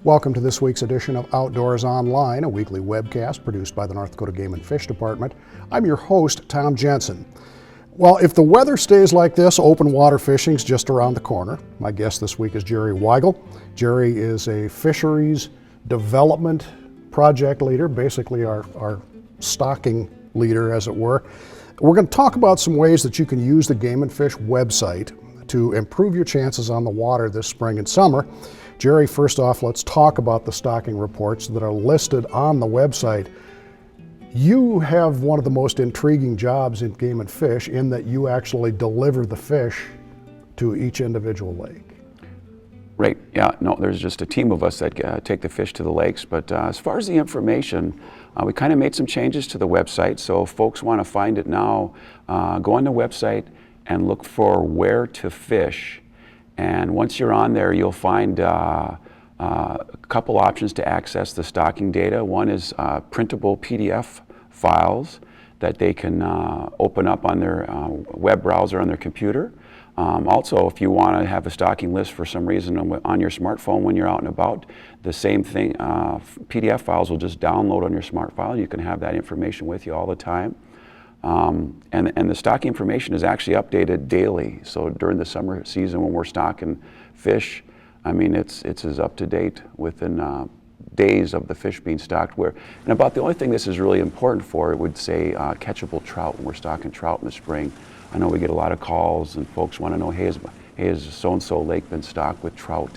Welcome to this week's edition of Outdoors Online, a weekly webcast produced by the North Dakota Game and Fish Department. I'm your host, Tom Jensen. Well, if the weather stays like this, open water fishing's just around the corner. My guest this week is Jerry Weigel. Jerry is a fisheries development project leader, basically our stocking leader, as it were. We're going to talk about some ways that you can use the Game and Fish website to improve your chances on the water this spring and summer. Jerry, first off, let's talk about the stocking reports that are listed on the website. You have one of the most intriguing jobs in Game and Fish in that you actually deliver the fish to each individual lake. Right, yeah, no, there's just a team of us that take the fish to the lakes, but as far as the information, we kind of made some changes to the website, so if folks want to find it now, go on the website and look for where to fish. And once you're on there, you'll find a couple options to access the stocking data. One is printable PDF files that they can open up on their web browser on their computer. Also, if you want to have a stocking list for some reason on your smartphone when you're out and about, the same thing, PDF files will just download on your smart file. You can have that information with you all the time. And the stocking information is actually updated daily. So during the summer season when we're stocking fish, I mean, it's as up to date within days of the fish being stocked. And about the only thing this is really important for, it would say catchable trout when we're stocking trout in the spring. I know we get a lot of calls and folks want to know, hey, has so-and-so lake been stocked with trout?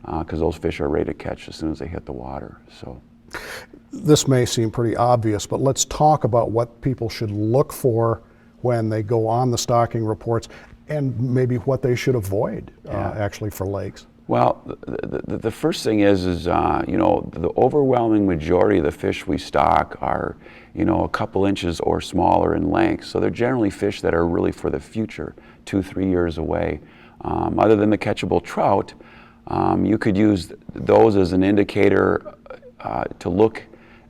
Because those fish are ready to catch as soon as they hit the water. So. This may seem pretty obvious, but let's talk about what people should look for when they go on the stocking reports and maybe what they should avoid actually for lakes. Well, the first thing is you know, the overwhelming majority of the fish we stock are, you know, a couple inches or smaller in length. So they're generally fish that are really for the future, 2-3 years away. Other than the catchable trout, you could use those as an indicator to look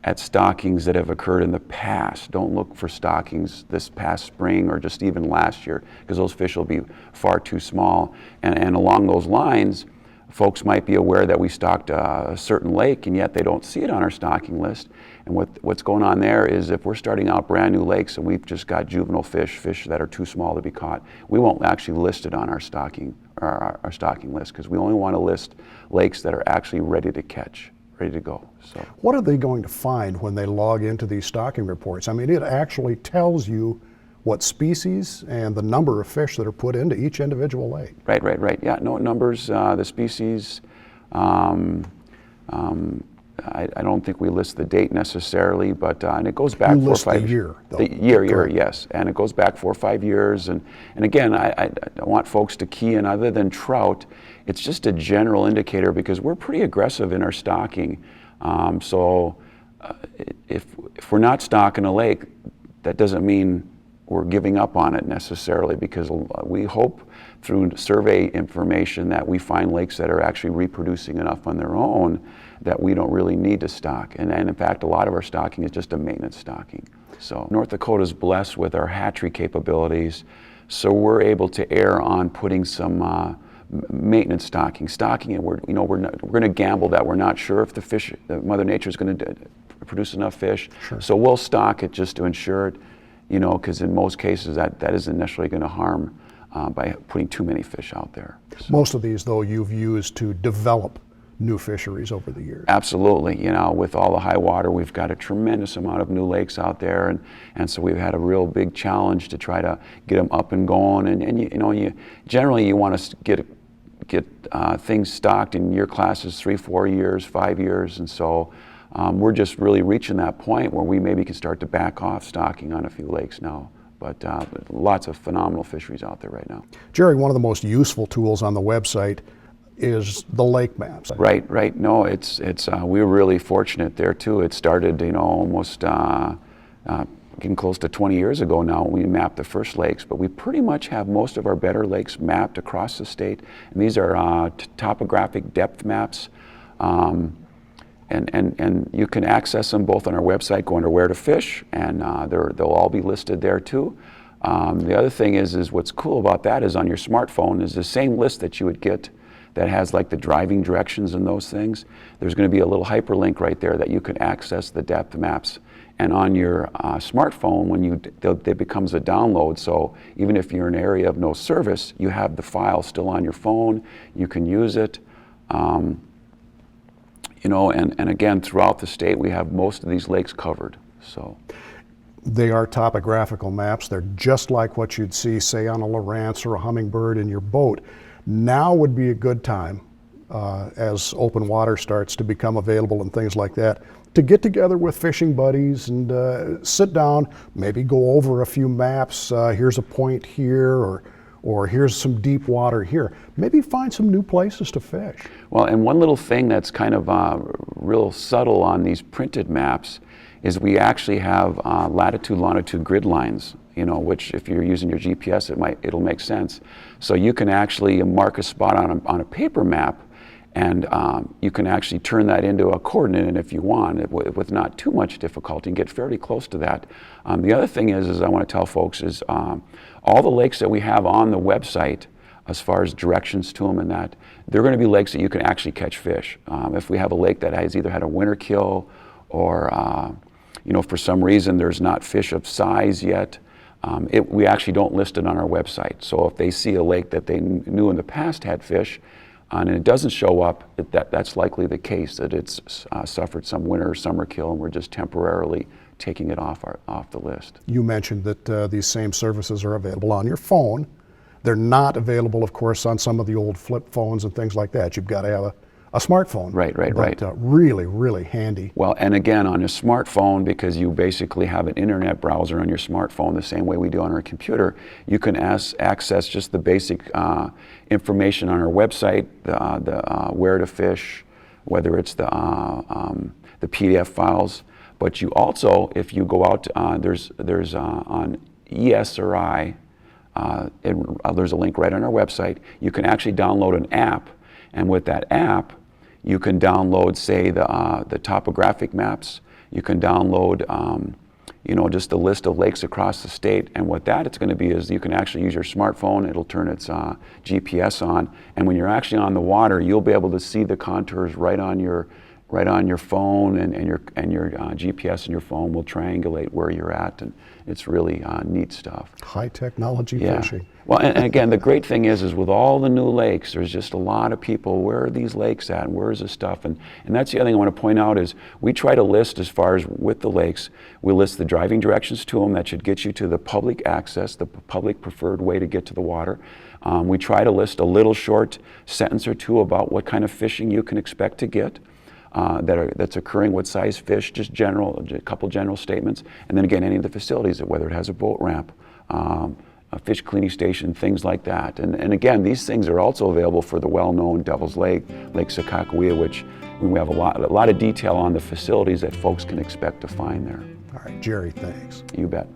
at stockings that have occurred in the past. Don't look for stockings this past spring or just even last year, because those fish will be far too small. And along those lines, folks might be aware that we stocked a certain lake and yet they don't see it on our stocking list. And what's going on there is if we're starting out brand new lakes and we've just got juvenile fish that are too small to be caught, we won't actually list it on our stocking list, because we only want to list lakes that are actually ready to catch, ready to go. So, what are they going to find when they log into these stocking reports? I mean, it actually tells you what species and the number of fish that are put into each individual lake. Right. Yeah, no numbers, the species. I don't think we list the date necessarily, but and it goes back 4 or 5 years. The year, though. The year, yes, and it goes back 4 or 5 years. And again, I want folks to key in. Other than trout, it's just a general indicator because we're pretty aggressive in our stocking. So if we're not stocking a lake, that doesn't mean we're giving up on it necessarily, because we hope through survey information that we find lakes that are actually reproducing enough on their own that we don't really need to stock. And in fact, a lot of our stocking is just a maintenance stocking. So North Dakota's blessed with our hatchery capabilities, so we're able to err on putting some maintenance stocking, and we're going to gamble that we're not sure if the Mother Nature is going to produce enough fish. Sure. So we'll stock it just to ensure it, you know, because in most cases that isn't necessarily going to harm by putting too many fish out there. So. Most of these, though, you've used to develop new fisheries over the years. Absolutely. You know, with all the high water, we've got a tremendous amount of new lakes out there, and so we've had a real big challenge to try to get them up and going. And you know, generally you want to get things stocked in year classes 3, 4 years, 5 years, and so we're just really reaching that point where we maybe can start to back off stocking on a few lakes now. But lots of phenomenal fisheries out there right now. Jerry, one of the most useful tools on the website is the lake maps. Right. No, it's we're really fortunate there too. It started, you know, almost getting close to 20 years ago now when we mapped the first lakes, but we pretty much have most of our better lakes mapped across the state. And these are topographic depth maps. And you can access them both on our website, go under where to fish, and they'll all be listed there too. The other thing is what's cool about that is on your smartphone is the same list that you would get that has like the driving directions and those things, there's going to be a little hyperlink right there that you can access the depth maps. And on your smartphone, when it becomes a download, so even if you're in an area of no service, you have the file still on your phone, you can use it. You know, and again, throughout the state, we have most of these lakes covered. So they are topographical maps. They're just like what you'd see, say, on a Lowrance or a Hummingbird in your boat. Now would be a good time, as open water starts to become available and things like that, to get together with fishing buddies and sit down, maybe go over a few maps. Here's a point here, or here's some deep water here. Maybe find some new places to fish. Well, and one little thing that's kind of real subtle on these printed maps is we actually have latitude, longitude grid lines, you know, which if you're using your GPS, it'll make sense. So you can actually mark a spot on a paper map, and you can actually turn that into a coordinate if you want, with not too much difficulty, and get fairly close to that. The other thing is I want to tell folks is all the lakes that we have on the website, as far as directions to them and that, they're going to be lakes that you can actually catch fish. If we have a lake that has either had a winter kill or you know, for some reason there's not fish of size yet, we actually don't list it on our website. So if they see a lake that they knew in the past had fish, and it doesn't show up, that's likely the case, that it's suffered some winter or summer kill, and we're just temporarily taking it off the list. You mentioned that these same services are available on your phone. They're not available, of course, on some of the old flip phones and things like that. You've got to have a smartphone. Right. Really, really handy. Well, and again, on a smartphone, because you basically have an internet browser on your smartphone the same way we do on our computer, you can access just the basic information on our website, the where to fish, whether it's the PDF files. But you also, if you go out, there's on ESRI, there's a link right on our website. You can actually download an app, and with that app, you can download, say, the topographic maps. You can download, you know, just a list of lakes across the state. And what it's going to be is you can actually use your smartphone. It'll turn its GPS on, and when you're actually on the water, you'll be able to see the contours right on your phone, and your GPS in your phone will triangulate where you're at, and it's really neat stuff. High technology fishing. Well, and again, the great thing is with all the new lakes, there's just a lot of people, where are these lakes at, and where's this stuff? And that's the other thing I want to point out is we try to list, as far as with the lakes, we list the driving directions to them that should get you to the public access, the public preferred way to get to the water. We try to list a little short sentence or two about what kind of fishing you can expect to get. That's occurring, what size fish, just a couple general statements, and then again, any of the facilities, whether it has a boat ramp, a fish cleaning station, things like that. And again, these things are also available for the well-known Devil's Lake, Lake Sakakawea, which we have a lot of detail on the facilities that folks can expect to find there. All right, Jerry, thanks. You bet.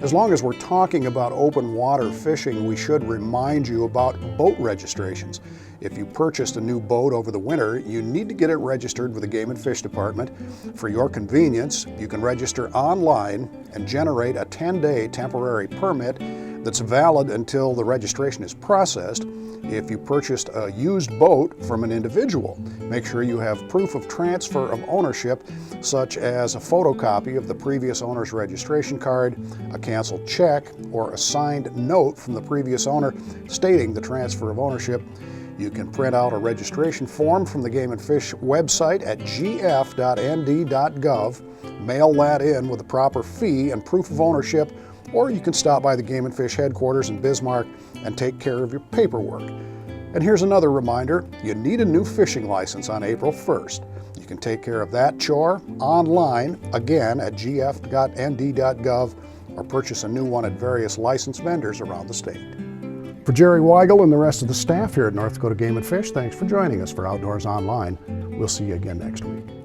As long as we're talking about open water fishing, we should remind you about boat registrations. If you purchased a new boat over the winter, you need to get it registered with the Game and Fish Department. For your convenience, you can register online and generate a 10-day temporary permit that's valid until the registration is processed. If you purchased a used boat from an individual, make sure you have proof of transfer of ownership, such as a photocopy of the previous owner's registration card, a canceled check, or a signed note from the previous owner stating the transfer of ownership. You can print out a registration form from the Game and Fish website at gf.nd.gov, mail that in with the proper fee and proof of ownership, or you can stop by the Game and Fish headquarters in Bismarck and take care of your paperwork. And here's another reminder, you need a new fishing license on April 1st. You can take care of that chore online, again at gf.nd.gov, or purchase a new one at various licensed vendors around the state. For Jerry Weigel and the rest of the staff here at North Dakota Game and Fish, thanks for joining us for Outdoors Online. We'll see you again next week.